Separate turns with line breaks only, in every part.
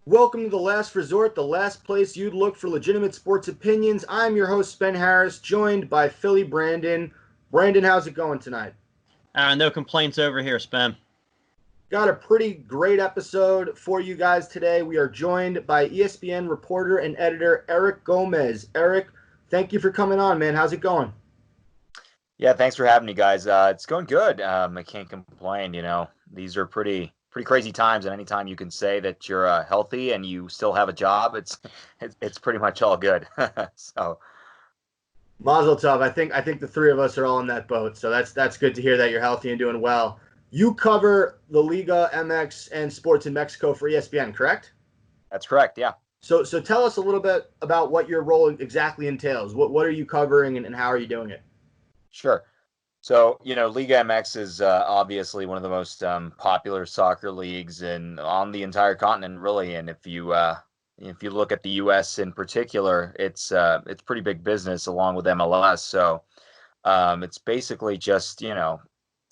Welcome to The Last Resort, the last place you'd look for legitimate sports opinions. I'm your host, Spen Harris, joined by Philly Brandon. Brandon, how's it going tonight?
No complaints over here, Spam.
Got a pretty great episode for you guys today. We are joined by ESPN reporter and editor Eric Gomez. Eric, thank you for coming on, man. How's it going?
Yeah, thanks for having me, guys. It's going good. I can't complain. These are pretty crazy times, and anytime you can say that you're healthy and you still have a job, it's pretty much all good. So,
Mazel tov. I think the three of us are all in that boat. So that's good to hear that you're healthy and doing well. You cover the Liga MX and sports in Mexico for ESPN, correct?
that's correct. Yeah,
So tell us a little bit about what your role exactly entails. What are you covering and how are you doing it?
sure. So, Liga MX is obviously one of the most popular soccer leagues on the entire continent, really. And if you look at the U.S. in particular, it's pretty big business along with MLS. So, it's basically just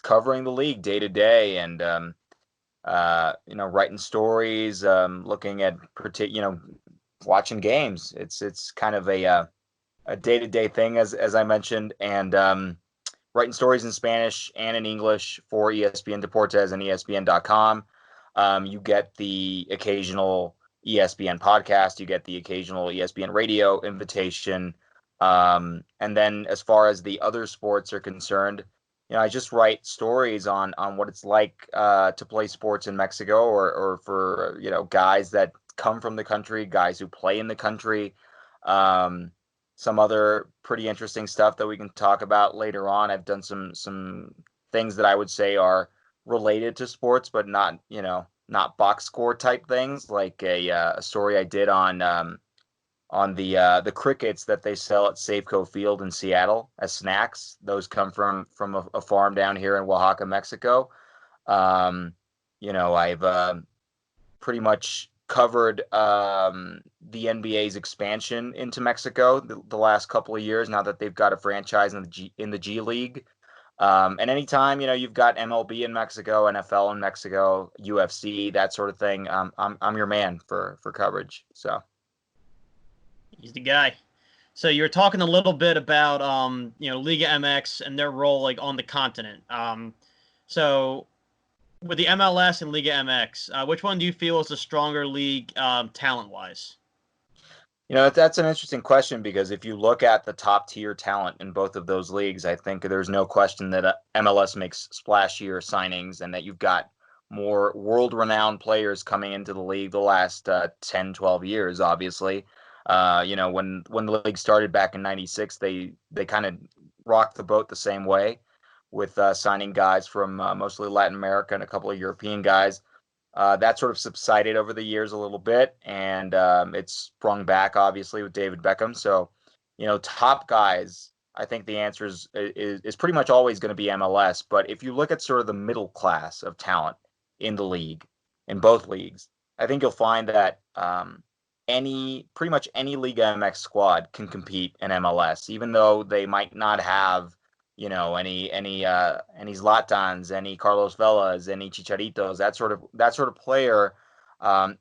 covering the league day to day and writing stories, looking at watching games. It's kind of a day to day thing as I mentioned, and writing stories in Spanish and in English for ESPN Deportes and ESPN.com. You get the occasional ESPN podcast, you get the occasional ESPN radio invitation. And then as far as the other sports are concerned, I just write stories on what it's like to play sports in Mexico, or for guys that come from the country, guys who play in the country. Um, some other pretty interesting stuff that we can talk about later on. I've done some things that I would say are related to sports, but not box score type things, like a story I did on the crickets that they sell at Safeco Field in Seattle as snacks. Those come from a farm down here in Oaxaca, Mexico. Um, I've pretty much covered the NBA's expansion into Mexico the last couple of years, now that they've got a franchise in the G League. And anytime you've got MLB in Mexico, NFL in Mexico, UFC, that sort of thing, I'm your man for coverage. So.
He's the guy. So you were talking a little bit about Liga MX and their role like on the continent. So with the MLS and Liga MX, which one do you feel is the stronger league talent wise?
That's an interesting question, because if you look at the top tier talent in both of those leagues, I think there's no question that MLS makes splashier signings, and that you've got more world-renowned players coming into the league the last 10, 12 years, obviously. When the league started back in '96, they kind of rocked the boat the same way, with signing guys from mostly Latin America and a couple of European guys. That sort of subsided over the years a little bit, and it's sprung back, obviously, with David Beckham. So, top guys, I think the answer is pretty much always going to be MLS. But if you look at sort of the middle class of talent in the league, in both leagues, I think you'll find that pretty much any Liga MX squad can compete in MLS, even though they might not have any Zlatans, any Carlos Velas, any Chicharitos. That sort of player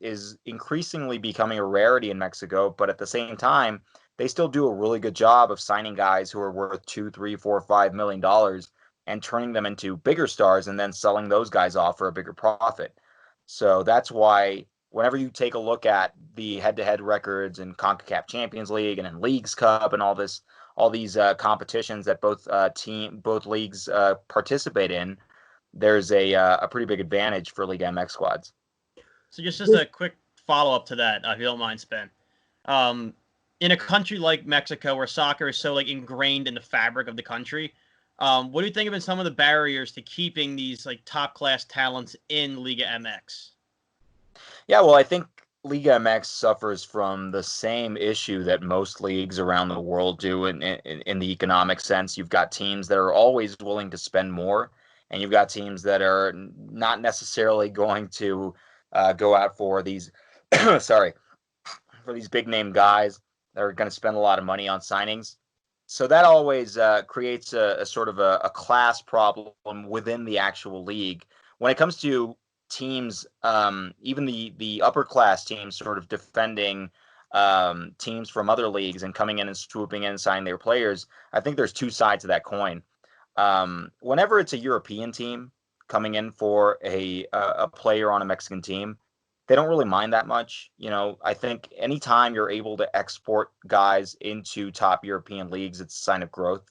is increasingly becoming a rarity in Mexico. But at the same time, they still do a really good job of signing guys who are worth $2, $3, $4, $5 million, and turning them into bigger stars, and then selling those guys off for a bigger profit. So that's why whenever you take a look at the head-to-head records in CONCACAF Champions League and in Leagues Cup and all these competitions that both leagues participate in, there's a pretty big advantage for Liga MX squads.
So just a quick follow up to that, if you don't mind, Spen. In a country like Mexico, where soccer is so like ingrained in the fabric of the country, what do you think have been some of the barriers to keeping these like top class talents in Liga MX?
Yeah, well, I think Liga MX suffers from the same issue that most leagues around the world do in the economic sense. You've got teams that are always willing to spend more, and you've got teams that are not necessarily going to go out for these, sorry, for these big name guys that are going to spend a lot of money on signings. So that always creates a sort of a class problem within the actual league. When it comes to teams, even the upper class teams, sort of defending teams from other leagues and coming in and swooping in and signing their players, I think there's two sides to that coin. Whenever it's a European team coming in for a player on a Mexican team, they don't really mind that much. I think anytime you're able to export guys into top European leagues, it's a sign of growth.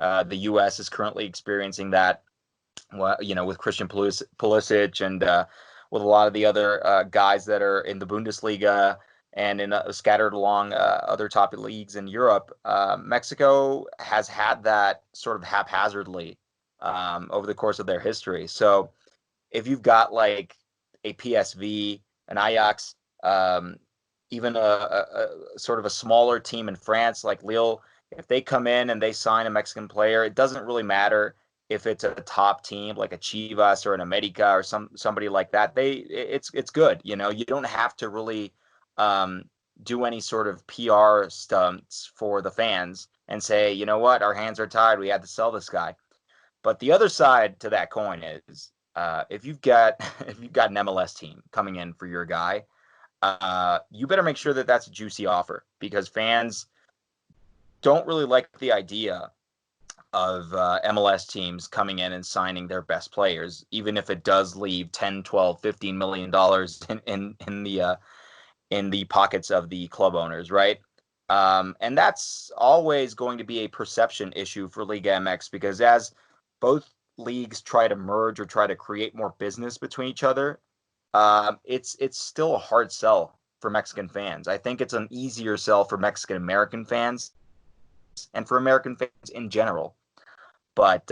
The U.S. is currently experiencing that, with Christian Pulisic and with a lot of the other guys that are in the Bundesliga and scattered along other top leagues in Europe. Mexico has had that sort of haphazardly over the course of their history. So if you've got like a PSV, an Ajax, even a sort of a smaller team in France like Lille, if they come in and they sign a Mexican player, it doesn't really matter if it's a top team like a Chivas or an America or somebody like that. It's good. You don't have to really do any sort of PR stunts for the fans and say, you know what, our hands are tied, we had to sell this guy. But the other side to that coin is if you've got an MLS team coming in for your guy, you better make sure that that's a juicy offer, because fans don't really like the idea of MLS teams coming in and signing their best players, even if it does leave 10, 12, 15 million dollars in the pockets of the club owners, right? And that's always going to be a perception issue for Liga MX, because as both leagues try to merge or try to create more business between each other, it's still a hard sell for Mexican fans. I think it's an easier sell for Mexican American fans and for American fans in general. But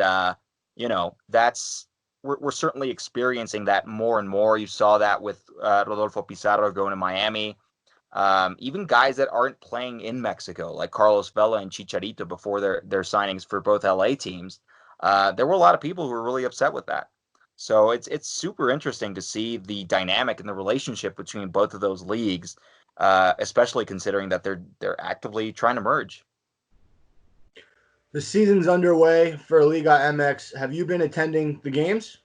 we're certainly experiencing that more and more. You saw that with Rodolfo Pizarro going to Miami. Even guys that aren't playing in Mexico, like Carlos Vela and Chicharito, before their signings for both LA teams, there were a lot of people who were really upset with that. So it's super interesting to see the dynamic and the relationship between both of those leagues, especially considering that they're actively trying to merge.
The season's underway for Liga MX. Have you been attending the games?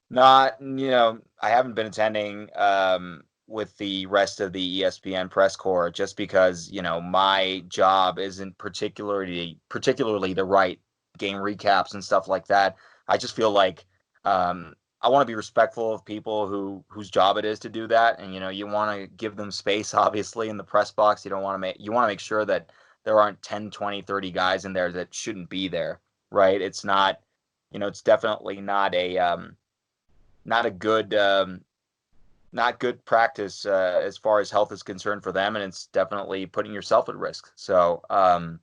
Not, I haven't been attending with the rest of the ESPN press corps, just because, my job isn't particularly the right game recaps and stuff like that. I just feel like I want to be respectful of people whose job it is to do that. And, you want to give them space, obviously, in the press box. You want to make sure that there aren't 10, 20, 30 guys in there that shouldn't be there, right? It's not, it's definitely not a good practice as far as health is concerned for them, and it's definitely putting yourself at risk. So I'm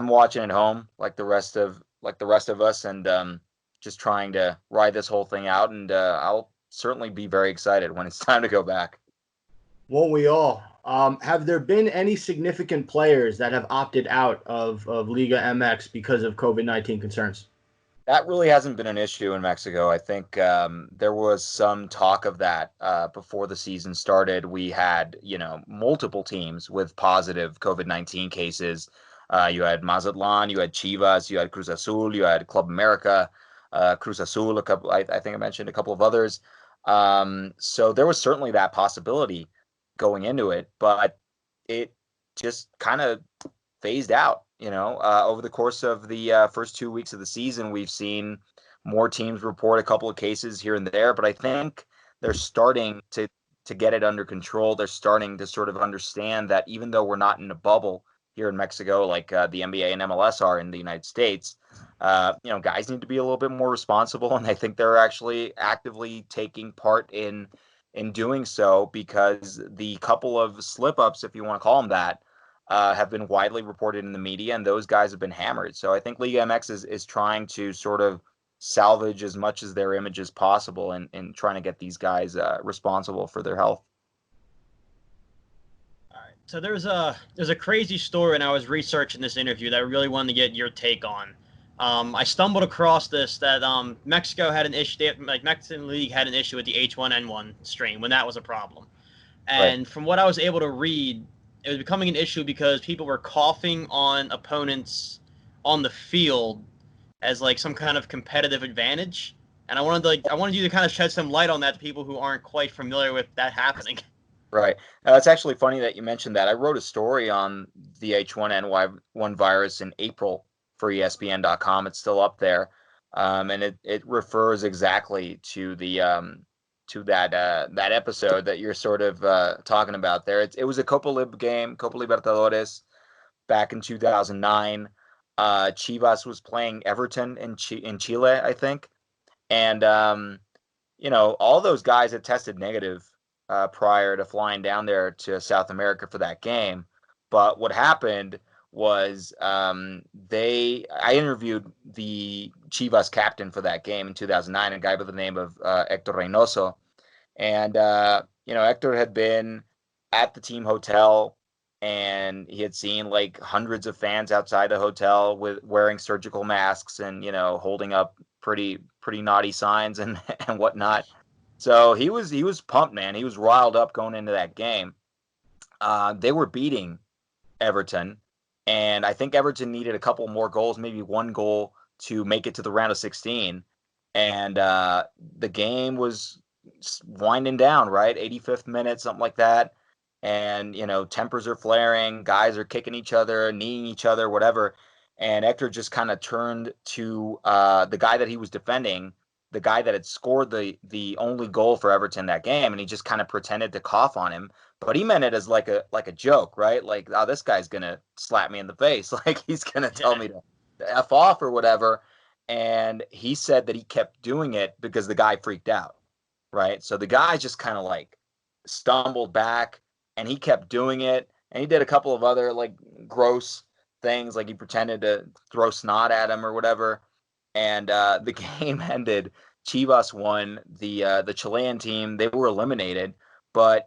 watching at home like the rest of us, and just trying to ride this whole thing out. And I'll certainly be very excited when it's time to go back.
Won't we all? Have there been any significant players that have opted out of Liga MX because of COVID-19 concerns?
That really hasn't been an issue in Mexico. I think there was some talk of that before the season started. We had, multiple teams with positive COVID-19 cases. You had Mazatlan, you had Chivas, you had Cruz Azul, you had Club America, Cruz Azul, I think I mentioned a couple of others. So there was certainly that possibility going into it, but it just kind of phased out. Over the course of the first 2 weeks of the season, we've seen more teams report a couple of cases here and there, but I think they're starting to get it under control. They're starting to sort of understand that even though we're not in a bubble here in Mexico like the NBA and MLS are in the United States, guys need to be a little bit more responsible, and I think they're actually actively taking part in doing so, because the couple of slip-ups, if you want to call them that, have been widely reported in the media, and those guys have been hammered. So I think Liga MX is trying to sort of salvage as much as their image as possible, and trying to get these guys responsible for their health.
All right. So there's a crazy story, and I was researching this interview that I really wanted to get your take on. I stumbled across this, that Mexico had an issue, Mexican League had an issue with the H1N1 strain when that was a problem. And right, from what I was able to read, it was becoming an issue because people were coughing on opponents on the field as like some kind of competitive advantage. And I wanted you to kind of shed some light on that to people who aren't quite familiar with that happening.
Right. It's actually funny that you mentioned that. I wrote a story on the H1N1 virus in April for ESPN.com. It's still up there, and it refers exactly to to that episode that you're sort of talking about there. It was a Copa Libertadores back in 2009. Chivas was playing Everton in Chile, I think, and all those guys had tested negative prior to flying down there to South America for that game. But what happened was I interviewed the Chivas captain for that game in 2009, a guy by the name of Hector Reynoso. And, Hector had been at the team hotel and he had seen like hundreds of fans outside the hotel with wearing surgical masks and, holding up pretty naughty signs and, and whatnot. So he was pumped, man. He was riled up going into that game. They were beating Everton, and I think Everton needed a couple more goals, maybe one goal to make it to the round of 16. And the game was winding down, right? 85th minute, something like that. And tempers are flaring, guys are kicking each other, kneeing each other, whatever. And Hector just kind of turned to the guy that he was defending, the guy that had scored the only goal for Everton that game, and he just kind of pretended to cough on him. But he meant it as like a joke, right? Like, oh, this guy's gonna slap me in the face, like he's gonna tell me to F off or whatever. And he said that he kept doing it because the guy freaked out, right? So the guy just kind of like stumbled back and he kept doing it. And he did a couple of other like gross things, like he pretended to throw snot at him or whatever. And the game ended. Chivas won. The Chilean team, they were eliminated, but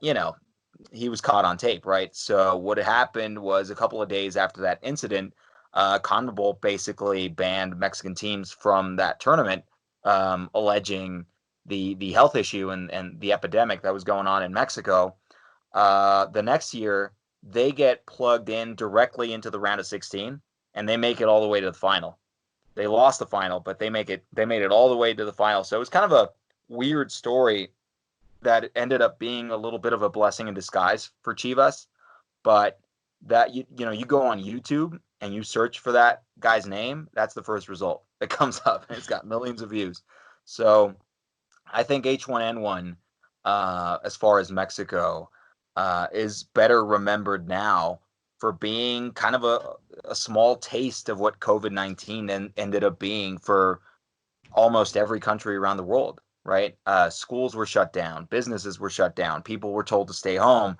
he was caught on tape, right? So what happened was a couple of days after that incident, CONMEBOL basically banned Mexican teams from that tournament, alleging the health issue and the epidemic that was going on in Mexico. The next year, they get plugged in directly into the round of 16, and they make it all the way to the final. They lost the final, but they made it all the way to the final. So it was kind of a weird story that ended up being a little bit of a blessing in disguise for Chivas. But that you go on YouTube and you search for that guy's name, that's the first result that comes up, and it's got millions of views. So I think H1N1, as far as Mexico, is better remembered now for being kind of a small taste of what COVID-19 ended up being for almost every country around the world, right? Schools were shut down, businesses were shut down, people were told to stay home,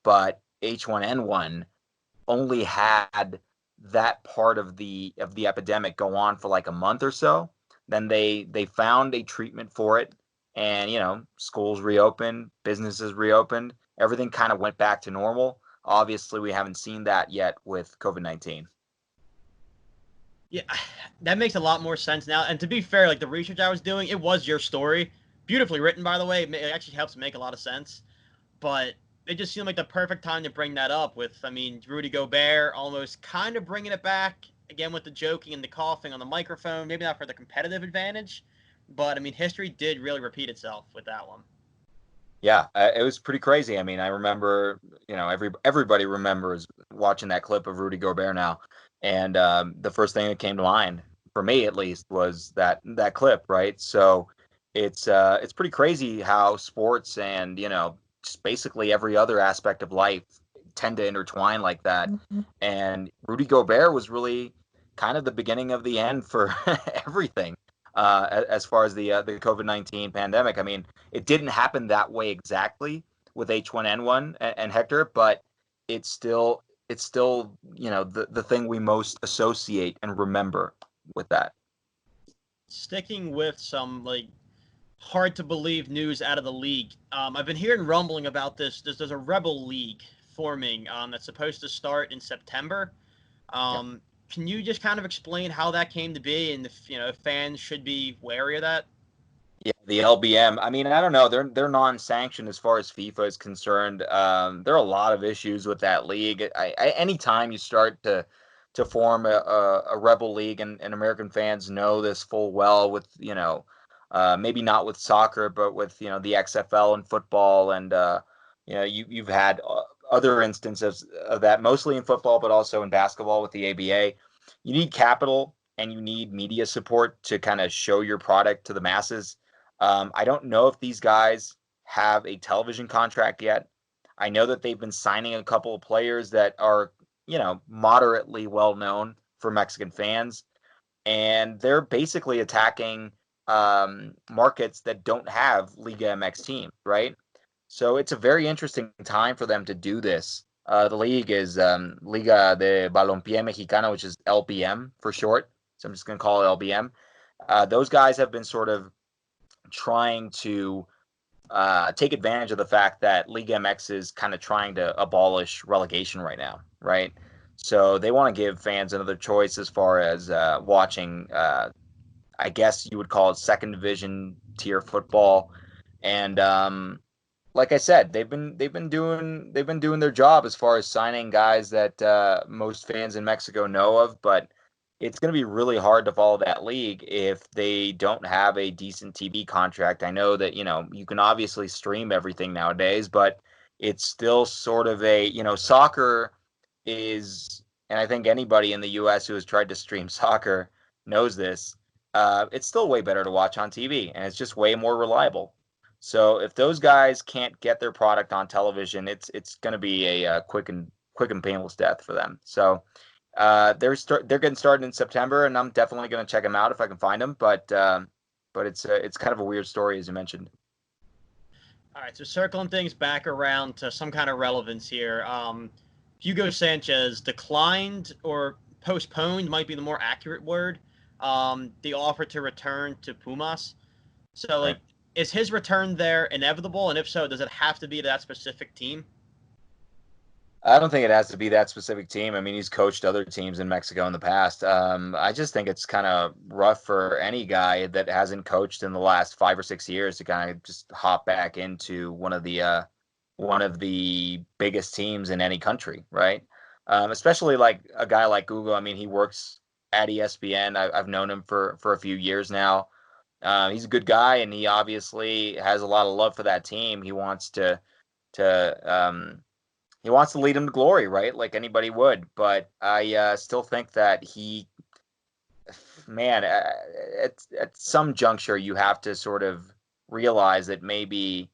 but H1N1 only had that part of the epidemic go on for like a month or so. Then they found a treatment for it, and schools reopened, businesses reopened, everything kind of went back to normal. Obviously, we haven't seen that yet with COVID-19.
Yeah, that makes a lot more sense now. And to be fair, like the research I was doing, it was your story. Beautifully written, by the way. It actually helps make a lot of sense. But it just seemed like the perfect time to bring that up with, Rudy Gobert almost kind of bringing it back again with the joking and the coughing on the microphone. Maybe not for the competitive advantage, but, history did really repeat itself with that one.
Yeah, it was pretty crazy. I remember, everybody remembers watching that clip of Rudy Gobert now. And the first thing that came to mind, for me at least, was that clip, right? So it's pretty crazy how sports and, just basically every other aspect of life tend to intertwine like that. Mm-hmm. And Rudy Gobert was really kind of the beginning of the end for everything. As far as the COVID-19 pandemic. It didn't happen that way exactly with H1N1 and Hector, but it's still the thing we most associate and remember with that.
Sticking with some like hard to believe news out of the league, I've been hearing rumbling about this. There's a Rebel League forming that's supposed to start in September. Yeah. Can you just kind of explain how that came to be, and if fans should be wary of that?
Yeah, the LBM. I don't know. They're non-sanctioned as far as FIFA is concerned. There are a lot of issues with that league. Anytime you start to form a rebel league, and American fans know this full well, with Maybe not with soccer, but with the XFL and football, and you've had other instances of that, mostly in football, but also in basketball with the ABA. You need capital and you need media support to kind of show your product to the masses. I don't know if these guys have a television contract yet. I know that they've been signing a couple of players that are, moderately well known for Mexican fans, and they're basically attacking markets that don't have Liga MX team, right? So it's a very interesting time for them to do this. The league is Liga de Balompié Mexicano, which is LBM for short. So I'm just going to call it LBM. Those guys have been sort of trying to take advantage of the fact that Liga MX is kind of trying to abolish relegation right now, right? So they want to give fans another choice as far as watching, I guess you would call it second division tier football. And like I said, they've been doing their job as far as signing guys that most fans in Mexico know of, but it's going to be really hard to follow that league if they don't have a decent TV contract. I know that, you can obviously stream everything nowadays, but it's still sort of soccer is, and I think anybody in the US who has tried to stream soccer knows this, it's still way better to watch on TV, and it's just way more reliable. So if those guys can't get their product on television, it's going to be a quick and painless death for them. So they're getting started in September, and I'm definitely going to check them out if I can find them. But it's kind of a weird story, as you mentioned.
All right, so circling things back around to some kind of relevance here. Hugo Sanchez declined or postponed, might be the more accurate word, the offer to return to Pumas. So, like, is his return there inevitable? And if so, does it have to be that specific team?
I don't think it has to be that specific team. I mean, he's coached other teams in Mexico in the past. I just think it's kind of rough for any guy that hasn't coached in the last 5 or 6 years to kind of just hop back into one of the biggest teams in any country, right? Especially like a guy like Google. I mean, he works at ESPN. I've known him for a few years now. He's a good guy, and he obviously has a lot of love for that team. He wants to lead him to glory, right? Like anybody would. But I still think that at some juncture, you have to sort of realize that maybe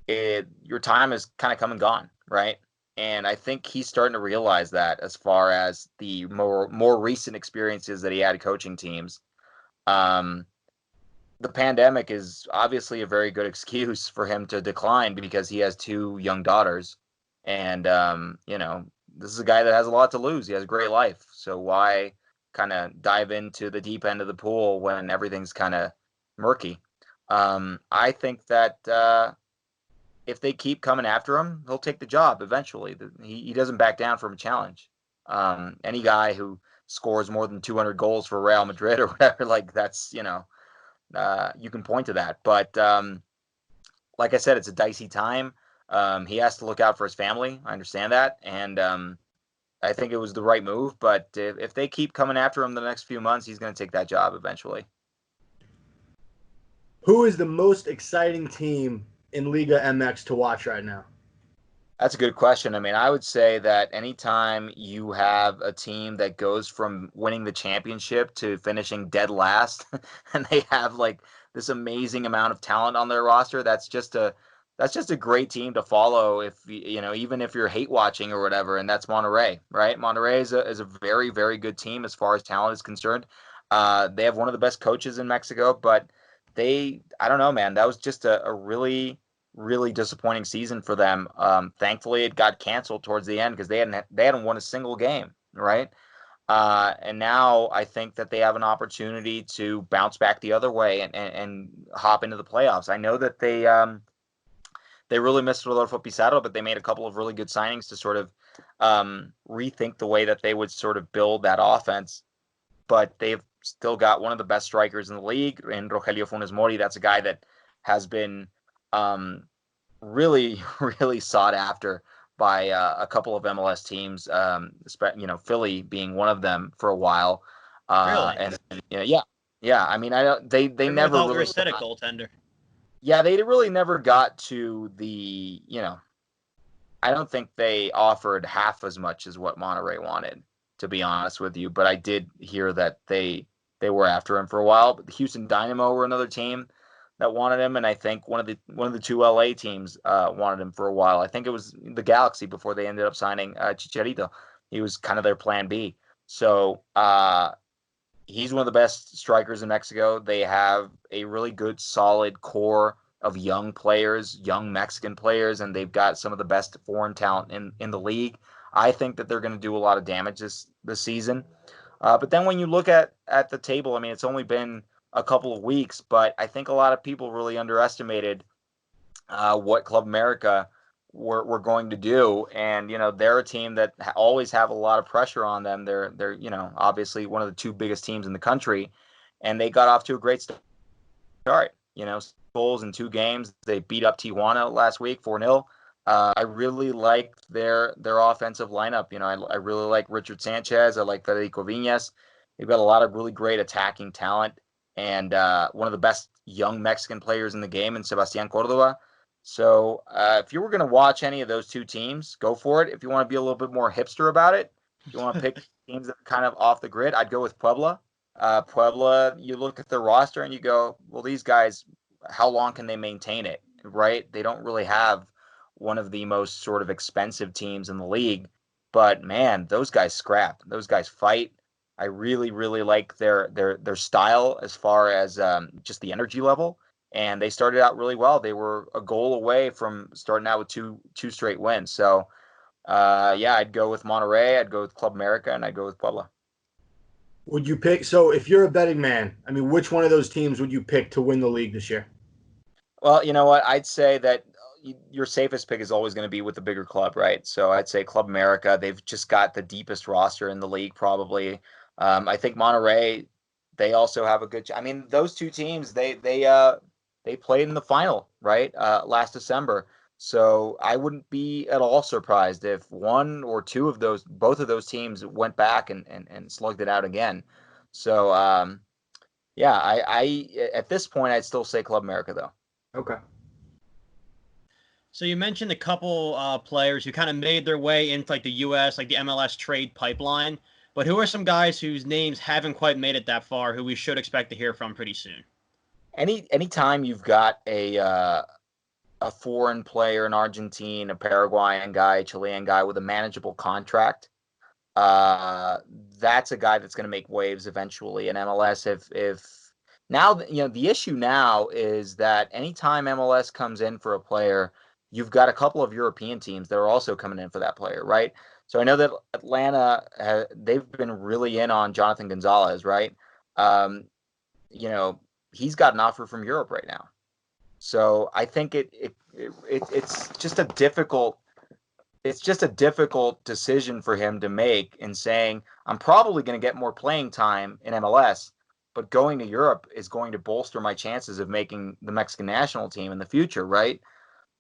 your time has kind of come and gone, right? And I think he's starting to realize that as far as the more recent experiences that he had coaching teams. The pandemic is obviously a very good excuse for him to decline because he has 2 young daughters. And, this is a guy that has a lot to lose. He has a great life. So why kind of dive into the deep end of the pool when everything's kind of murky? I think that if they keep coming after him, he'll take the job eventually. He doesn't back down from a challenge. Any guy who scores more than 200 goals for Real Madrid or whatever, like that's, you can point to that. But like I said, it's a dicey time. He has to look out for his family. I understand that. And I think it was the right move. But if they keep coming after him the next few months, he's going to take that job eventually.
Who is the most exciting team in Liga MX to watch right now?
That's a good question. I mean, I would say that anytime you have a team that goes from winning the championship to finishing dead last, and they have like this amazing amount of talent on their roster, that's just a great team to follow. If even if you're hate watching or whatever, and that's Monterrey, right? Monterrey is a very, very good team as far as talent is concerned. They have one of the best coaches in Mexico, but I don't know, man. That was just a really, really disappointing season for them. Thankfully, it got canceled towards the end because they hadn't won a single game, right? And now I think that they have an opportunity to bounce back the other way and hop into the playoffs. I know that they really missed Rodolfo Pizarro, but they made a couple of really good signings to sort of rethink the way that they would sort of build that offense. But they've still got one of the best strikers in the league in Rogelio Funes Mori. That's a guy that has been really, really sought after by a couple of MLS teams, Philly being one of them for a while.
Really?
And yeah. Yeah, I mean, I don't. They
Everyone
never
thought we were
really.
set at goaltender.
Yeah, they really never got to the. I don't think they offered half as much as what Monterrey wanted, to be honest with you. But I did hear that they were after him for a while. But the Houston Dynamo were another team that wanted him, and I think one of the two LA teams wanted him for a while. I think it was the Galaxy before they ended up signing Chicharito. He was kind of their plan B. So he's one of the best strikers in Mexico. They have a really good, solid core of young players, young Mexican players, and they've got some of the best foreign talent in the league. I think that they're going to do a lot of damage this season. But then when you look at the table, I mean, it's only been a couple of weeks, but I think a lot of people really underestimated what Club America were going to do. And, they're a team that always have a lot of pressure on them. They're obviously one of the two biggest teams in the country, and they got off to a great start. Goals in 2 games. They beat up Tijuana last week 4-0. I really like their offensive lineup. I really like Richard Sanchez. I like Federico Viñas. They've got a lot of really great attacking talent, and one of the best young Mexican players in the game in Sebastián Córdoba. So if you were going to watch any of those two teams, go for it. If you want to be a little bit more hipster about it, if you want to pick teams that are kind of off the grid, I'd go with Puebla. Puebla, you look at their roster and you go, well, these guys, how long can they maintain it, right? They don't really have one of the most sort of expensive teams in the league, but man, those guys scrap. Those guys fight. I really, really like their style as far as just the energy level. And they started out really well. They were a goal away from starting out with two straight wins. So, yeah, I'd go with Monterrey, I'd go with Club America, and I'd go with Puebla.
Would you pick? So, if you're a betting man, I mean, which one of those teams would you pick to win the league this year?
Well, you know what? I'd say that your safest pick is always going to be with the bigger club, right? So I'd say Club America. They've just got the deepest roster in the league, probably. I think Monterrey, they also have a good. I mean, those two teams, they played in the final, right? Last December. So I wouldn't be at all surprised if one or two of both of those teams went back and slugged it out again. So yeah, I at this point I'd still say Club America though.
Okay.
So you mentioned a couple players who kind of made their way into like the U.S., like the MLS trade pipeline. But who are some guys whose names haven't quite made it that far, who we should expect to hear from pretty soon?
Anytime you've got a foreign player, an Argentine, a Paraguayan guy, a Chilean guy with a manageable contract, that's a guy that's going to make waves eventually in MLS. If now, the issue now is that anytime MLS comes in for a player, you've got a couple of European teams that are also coming in for that player, right? So I know that Atlanta, they've been really in on Jonathan Gonzalez, right? Um, he's got an offer from Europe right now. So I think it's just a difficult decision for him to make in saying, I'm probably going to get more playing time in MLS, but going to Europe is going to bolster my chances of making the Mexican national team in the future, right?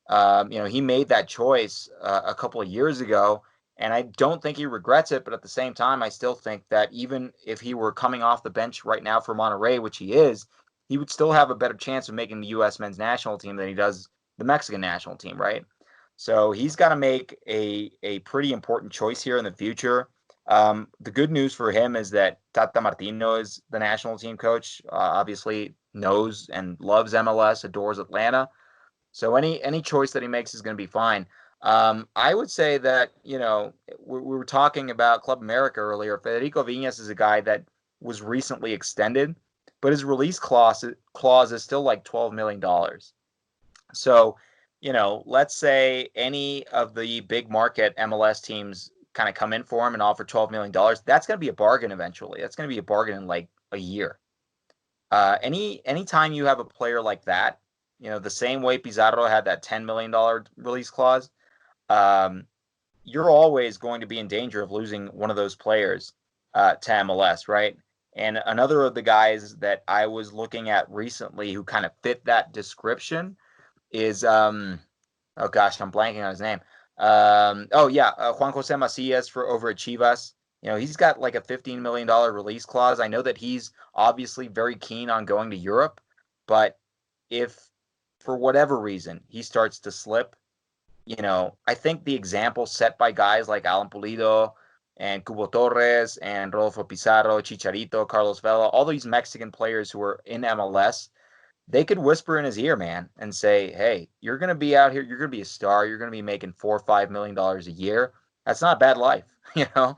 He made that choice a couple of years ago, and I don't think he regrets it. But at the same time, I still think that even if he were coming off the bench right now for Monterrey, which he is, he would still have a better chance of making the U.S. men's national team than he does the Mexican national team, right? So he's got to make a pretty important choice here in the future. The good news for him is that Tata Martino is the national team coach. Obviously knows and loves MLS, adores Atlanta. So any choice that he makes is going to be fine. I would say that, we were talking about Club America earlier. Federico Viñas is a guy that was recently extended, but his release clause is still like $12 million. So, let's say any of the big market MLS teams kind of come in for him and offer $12 million. That's going to be a bargain eventually. That's going to be a bargain in like a year. Anytime you have a player like that, the same way Pizarro had that $10 million release clause, you're always going to be in danger of losing one of those players to MLS, right? And another of the guys that I was looking at recently who kind of fit that description is, oh gosh, I'm blanking on his name. Juan Jose Macias over at Chivas. He's got like a $15 million release clause. I know that he's obviously very keen on going to Europe, but if for whatever reason he starts to slip, I think the example set by guys like Alan Pulido and Cubo Torres and Rodolfo Pizarro, Chicharito, Carlos Vela, all these Mexican players who are in MLS, they could whisper in his ear, man, and say, hey, you're going to be out here. You're going to be a star. You're going to be making $4 or $5 million a year. That's not a bad life.
No.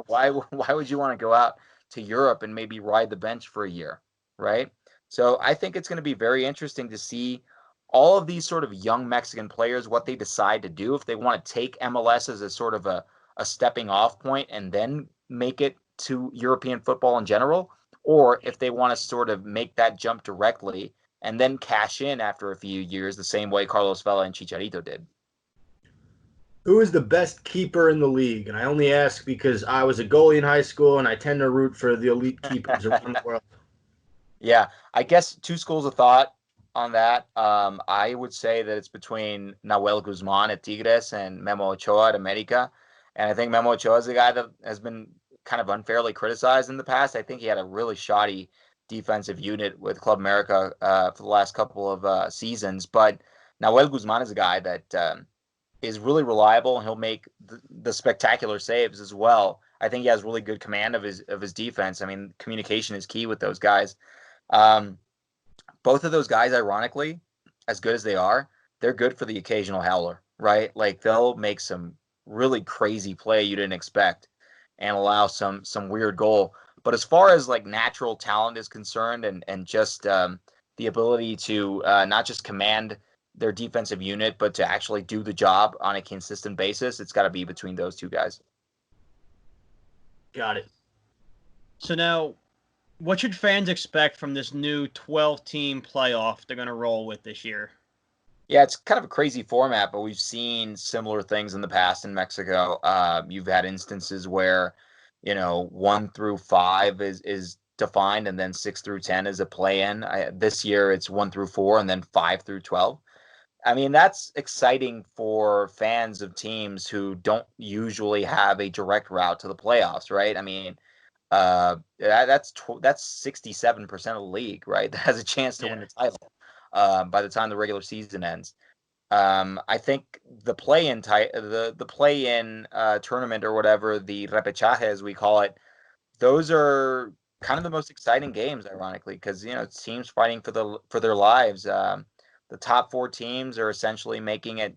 Why would you want to go out to Europe and maybe ride the bench for a year, right? So I think it's going to be very interesting to see all of these sort of young Mexican players, what they decide to do, if they want to take MLS as a sort of a stepping off point and then make it to European football in general, or if they want to sort of make that jump directly and then cash in after a few years the same way Carlos Vela and Chicharito did.
Who is the best keeper in the league? And I only ask because I was a goalie in high school, and I tend to root for the elite keepers around the world.
Yeah, I guess two schools of thought on that. I would say that it's between Nahuel Guzman at Tigres and Memo Ochoa at America. And I think Memo Ochoa is a guy that has been kind of unfairly criticized in the past. I think he had a really shoddy defensive unit with Club America for the last couple of seasons. But Nahuel Guzman is a guy that is really reliable, and he'll make the spectacular saves as well. I think he has really good command of his defense. I mean, communication is key with those guys. Both of those guys, ironically, as good as they are, they're good for the occasional howler, right? Like they'll make some really crazy play you didn't expect and allow some weird goal. But as far as like natural talent is concerned, and just the ability to not just command their defensive unit, but to actually do the job on a consistent basis, it's got to be between those two guys.
Got it.
So now, what should fans expect from this new 12-team playoff they're going to roll with this year?
Yeah, it's kind of a crazy format, but we've seen similar things in the past in Mexico. You've had instances where, 1 through 5 is defined, and then 6 through 10 is a play-in. This year it's 1 through 4, and then 5 through 12. I mean, that's exciting for fans of teams who don't usually have a direct route to the playoffs, right? I mean, that's 67% of the league, right? That has a chance to win the title by the time the regular season ends. I think the play-in tournament or whatever, the repechaje as we call it, those are kind of the most exciting games, ironically, because it's teams fighting for their lives. The top 4 teams are essentially making it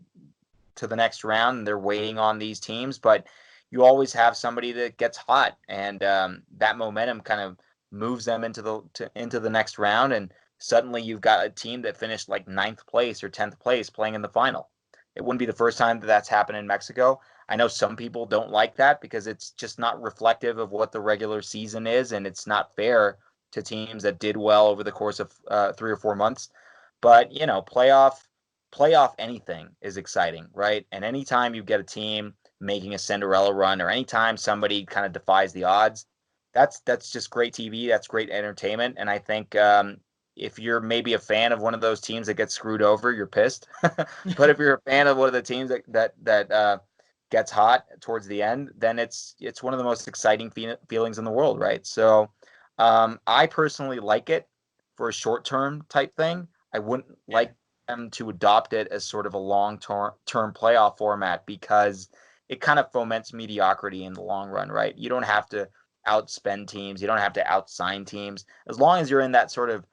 to the next round, and they're waiting on these teams, but you always have somebody that gets hot, and that momentum kind of moves them into the next round, and suddenly you've got a team that finished like 9th place or 10th place playing in the final. It wouldn't be the first time that that's happened in Mexico. I know some people don't like that because it's just not reflective of what the regular season is, and it's not fair to teams that did well over the course of 3 or 4 months. But playoff anything is exciting, right? And anytime you get a team making a Cinderella run, or anytime somebody kind of defies the odds, that's just great TV. That's great entertainment. And I think if you're maybe a fan of one of those teams that gets screwed over, you're pissed. But if you're a fan of one of the teams that gets hot towards the end, then it's one of the most exciting feelings in the world, right? So I personally like it for a short-term type thing. I wouldn't like them to adopt it as sort of a long-term playoff format, because it kind of foments mediocrity in the long run, right? You don't have to outspend teams. You don't have to outsign teams. As long as you're in that sort of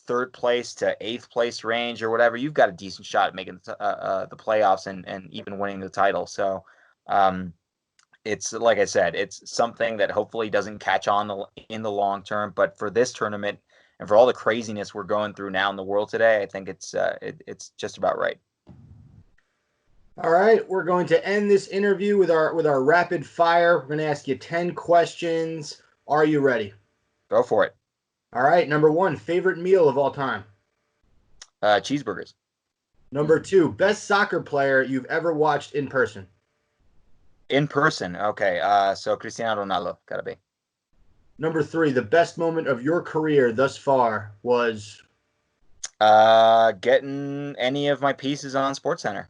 3rd place to 8th place range or whatever, you've got a decent shot at making the playoffs and even winning the title. So it's, like I said, it's something that hopefully doesn't catch on in the long term. But for this tournament, and for all the craziness we're going through now in the world today, I think it's just about right.
All right, we're going to end this interview with our rapid fire. We're going to ask you 10 questions. Are you ready?
Go for it.
All right, number 1, favorite meal of all time?
Cheeseburgers.
Number 2, best soccer player you've ever watched in person?
In person, okay. So Cristiano Ronaldo, gotta be.
Number 3, the best moment of your career thus far was?
Getting any of my pieces on SportsCenter.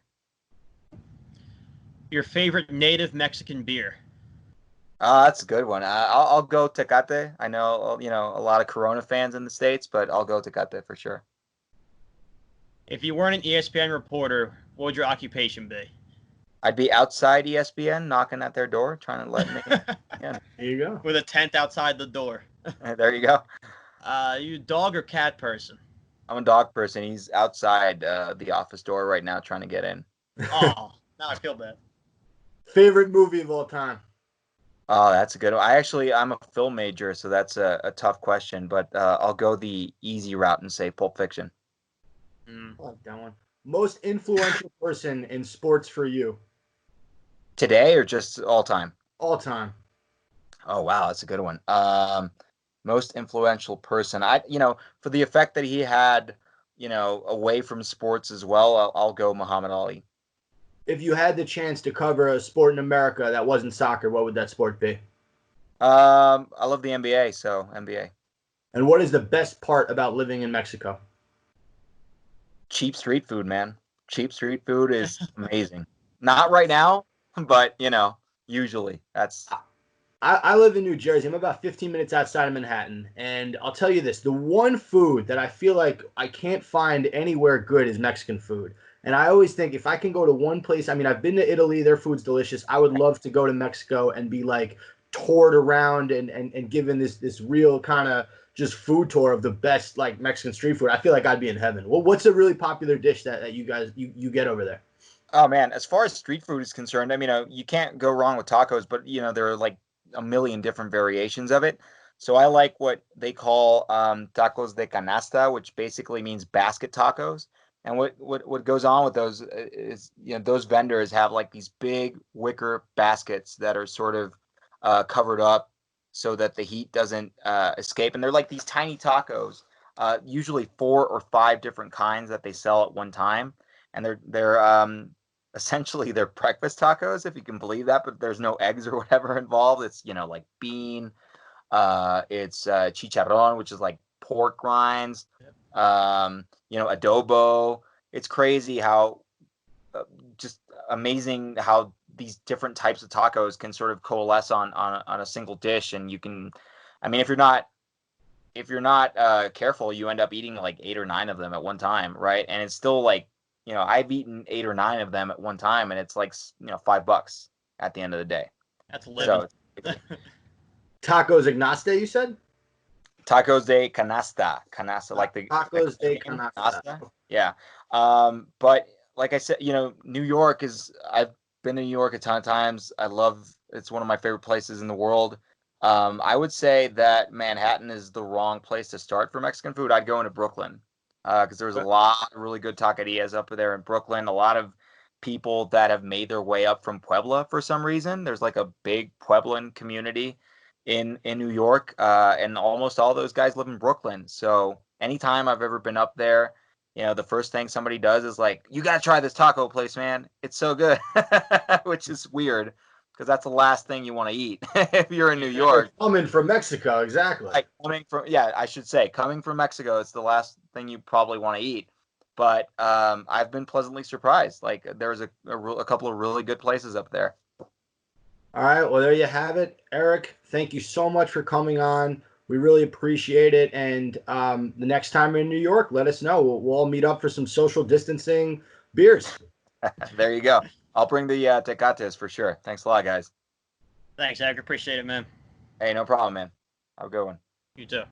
Your favorite native Mexican beer?
That's a good one. I'll go Tecate. I know, a lot of Corona fans in the States, but I'll go Tecate for sure.
If you weren't an ESPN reporter, what would your occupation be?
I'd be outside ESPN, knocking at their door, trying to let me in.
There you go.
With a tent outside the door.
There you go.
You dog or cat person?
I'm a dog person. He's outside the office door right now trying to get in.
Oh, now I feel bad.
Favorite movie of all time?
Oh, that's a good one. I'm a film major, so that's a tough question, but I'll go the easy route and say Pulp Fiction.
I like that one. Most influential person in sports for you?
Today or just all time?
All time.
Oh, wow, that's a good one. Most influential person. For the effect that he had, away from sports as well, I'll go Muhammad Ali.
If you had the chance to cover a sport in America that wasn't soccer, what would that sport be?
I love the NBA, so NBA.
And what is the best part about living in Mexico?
Cheap street food, man. Cheap street food is amazing. Not right now, but usually that's.
I live in New Jersey. I'm about 15 minutes outside of Manhattan. And I'll tell you this, the one food that I feel like I can't find anywhere good is Mexican food. And I always think if I can go to one place, I mean, I've been to Italy, their food's delicious. I would love to go to Mexico and be like toured around and given this real kind of just food tour of the best like Mexican street food. I feel like I'd be in heaven. Well, what's a really popular dish that you guys you get over there?
Oh man, as far as street food is concerned, I mean, you can't go wrong with tacos, but there are like a million different variations of it. So I like what they call tacos de canasta, which basically means basket tacos. And what goes on with those is those vendors have like these big wicker baskets that are sort of covered up so that the heat doesn't escape. And they're like these tiny tacos, usually 4 or 5 different kinds that they sell at one time. And they're essentially they're breakfast tacos, if you can believe that, but there's no eggs or whatever involved. It's like bean, it's chicharron, which is like pork rinds, adobo. It's crazy how just amazing how these different types of tacos can sort of coalesce on a single dish. And you can, I mean, if you're not careful, you end up eating like 8 or 9 of them at one time, right? And it's still like, I've eaten 8 or 9 of them at one time, and it's like $5 at the end of the day.
That's living.
So,
Tacos ignaste, you said?
Tacos de canasta, like the
tacos de
game,
canasta.
Yeah. But like I said, New York I've been to New York a ton of times. It's one of my favorite places in the world. I would say that Manhattan is the wrong place to start for Mexican food. I'd go into Brooklyn. Because there's a lot of really good taquerias up there in Brooklyn. A lot of people that have made their way up from Puebla for some reason. There's like a big Pueblan community in New York, and almost all those guys live in Brooklyn. So anytime I've ever been up there, the first thing somebody does is like, you got to try this taco place, man. It's so good, which is weird because that's the last thing you want to eat if you're in New York.
Coming from Mexico, exactly.
Like I should say, coming from Mexico, it's the last thing you probably want to eat. But I've been pleasantly surprised. Like there's a couple of really good places up there.
All right, well, there you have it. Eric, thank you so much for coming on. We really appreciate it. And the next time we're in New York, let us know. We'll all meet up for some social distancing beers.
There you go. I'll bring the tecates for sure. Thanks a lot, guys.
Thanks, Eric. Appreciate it, man.
Hey, no problem, man. Have a good one.
You too.